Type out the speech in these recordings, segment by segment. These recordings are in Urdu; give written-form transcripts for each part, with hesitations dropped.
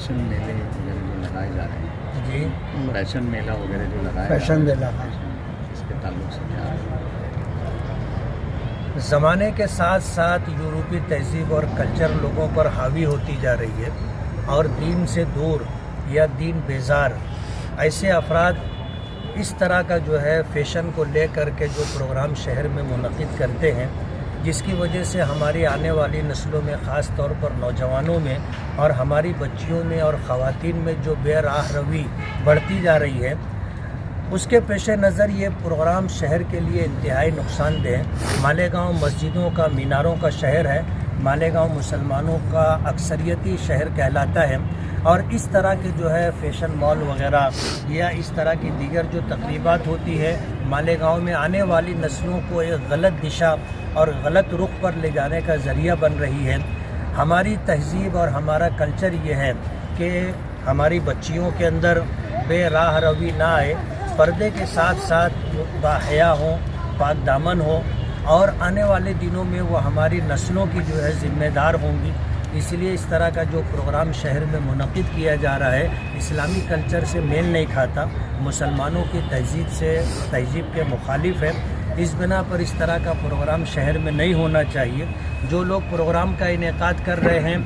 فیشن میلے وغیرہ جو لگائے جا رہے ہیں، جی فیشن میلہ وغیرہ جو لگایا فیشن جا میلہ رہا ہے، اس کے تعلق سے کیا ہے؟ زمانے کے ساتھ ساتھ یورپی تہذیب اور کلچر لوگوں پر حاوی ہوتی جا رہی ہے، اور دین سے دور یا دین بیزار ایسے افراد اس طرح کا جو ہے فیشن کو لے کر کے جو پروگرام شہر میں منعقد کرتے ہیں، جس کی وجہ سے ہماری آنے والی نسلوں میں، خاص طور پر نوجوانوں میں اور ہماری بچیوں میں اور خواتین میں جو بے راہ روی بڑھتی جا رہی ہے، اس کے پیش نظر یہ پروگرام شہر کے لیے انتہائی نقصان دہ ہے۔ مالیگاؤں مسجدوں کا، میناروں کا شہر ہے۔ مالیگاؤں مسلمانوں کا اکثریتی شہر کہلاتا ہے، اور اس طرح کے جو ہے فیشن مال وغیرہ یا اس طرح کی دیگر جو تقریبات ہوتی ہے، مالیگاؤں میں آنے والی نسلوں کو ایک غلط دشا اور غلط رخ پر لے جانے کا ذریعہ بن رہی ہے۔ ہماری تہذیب اور ہمارا کلچر یہ ہے کہ ہماری بچیوں کے اندر بے راہ روی نہ آئے، پردے کے ساتھ ساتھ باحیا ہوں، پاک دامن ہوں، اور آنے والے دنوں میں وہ ہماری نسلوں کی جو ہے ذمہ دار ہوں گی۔ اس لیے اس طرح کا جو پروگرام شہر میں منعقد کیا جا رہا ہے، اسلامی کلچر سے میل نہیں کھاتا، مسلمانوں کی تہذیب کے مخالف ہے۔ اس بنا پر اس طرح کا پروگرام شہر میں نہیں ہونا چاہیے۔ جو لوگ پروگرام کا انعقاد کر رہے ہیں،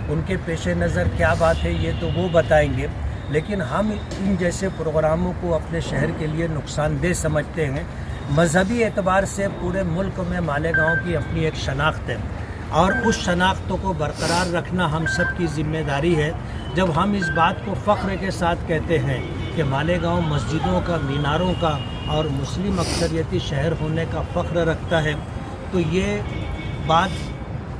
ان کے پیش نظر کیا بات ہے یہ تو وہ بتائیں گے، لیکن ہم ان جیسے پروگراموں کو اپنے شہر کے لیے نقصان دہ سمجھتے ہیں۔ مذہبی اعتبار سے پورے ملک میں مالیگاؤں کی اپنی ایک شناخت ہے، اور اس شناخت کو برقرار رکھنا ہم سب کی ذمہ داری ہے۔ جب ہم اس بات کو فخر کے ساتھ کہتے ہیں کہ مالیگاؤں مسجدوں کا، میناروں کا اور مسلم اکثریتی شہر ہونے کا فخر رکھتا ہے، تو یہ بات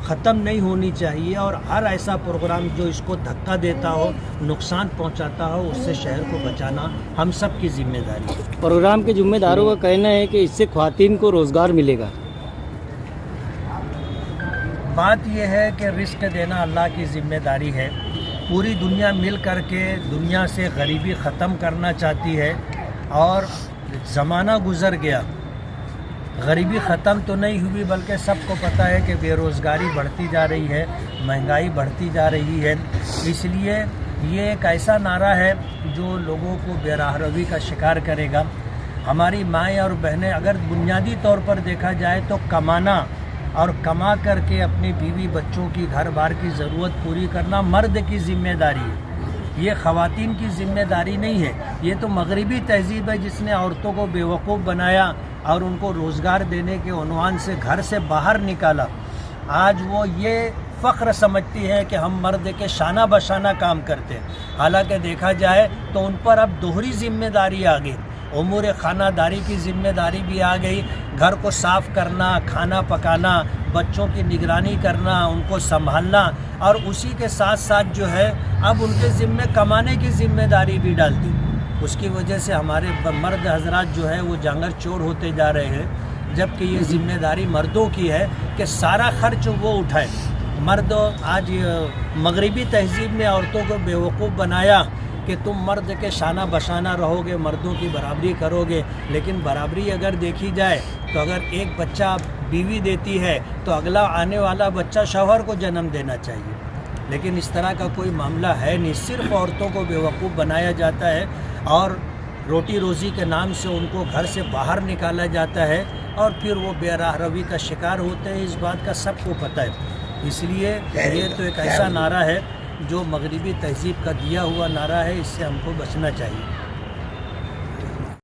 ختم نہیں ہونی چاہیے، اور ہر ایسا پروگرام جو اس کو دھکا دیتا ہو، نقصان پہنچاتا ہو، اس سے شہر کو بچانا ہم سب کی ذمہ داری ہے۔ پروگرام کے ذمہ داروں کا کہنا ہے کہ اس سے خواتین کو روزگار ملے گا۔ بات یہ ہے کہ رزق دینا اللہ کی ذمہ داری ہے۔ پوری دنیا مل کر کے دنیا سے غریبی ختم کرنا چاہتی ہے، اور زمانہ گزر گیا، غریبی ختم تو نہیں ہوئی، بلکہ سب کو پتہ ہے کہ بے روزگاری بڑھتی جا رہی ہے، مہنگائی بڑھتی جا رہی ہے۔ اس لیے یہ ایک ایسا نعرہ ہے جو لوگوں کو بے راہ روی کا شکار کرے گا۔ ہماری مائیں اور بہنیں اگر بنیادی طور پر دیکھا جائے تو کمانا اور کما کر کے اپنی بیوی بچوں کی، گھر بار کی ضرورت پوری کرنا مرد کی ذمہ داری ہے، یہ خواتین کی ذمہ داری نہیں ہے۔ یہ تو مغربی تہذیب ہے جس نے عورتوں کو بیوقوف بنایا اور ان کو روزگار دینے کے عنوان سے گھر سے باہر نکالا۔ آج وہ یہ فخر سمجھتی ہے کہ ہم مرد کے شانہ بشانہ کام کرتے ہیں، حالانکہ دیکھا جائے تو ان پر اب دوہری ذمہ داری آ گئی، امور خانہ داری کی ذمہ داری بھی آ گئی، گھر کو صاف کرنا، کھانا پکانا، بچوں کی نگرانی کرنا، ان کو سنبھالنا، اور اسی کے ساتھ ساتھ جو ہے اب ان کے ذمے کمانے کی ذمہ داری بھی ڈال دی۔ اس کی وجہ سے ہمارے مرد حضرات جو ہے وہ جانگر چور ہوتے جا رہے ہیں، جبکہ یہ ذمہ داری مردوں کی ہے کہ سارا خرچ وہ اٹھائے۔ مرد آج مغربی تہذیب نے عورتوں کو بیوقوف بنایا کہ تم مرد کے شانہ بشانہ رہو گے، مردوں کی برابری کرو گے، لیکن برابری اگر دیکھی جائے تو اگر ایک بچہ بیوی دیتی ہے تو اگلا آنے والا بچہ شوہر کو جنم دینا چاہیے، لیکن اس طرح کا کوئی معاملہ ہے نہیں۔ صرف عورتوں کو بیوقوف بنایا جاتا ہے، اور روٹی روزی کے نام سے ان کو گھر سے باہر نکالا جاتا ہے، اور پھر وہ بے راہ روی کا شکار ہوتے ہیں۔ اس بات کا سب کو پتہ ہے۔ اس لیے یہ تو ایک ایسا نعرہ ہے جو مغربی تہذیب کا دیا ہوا نعرہ ہے، اس سے ہم کو بچنا چاہیے۔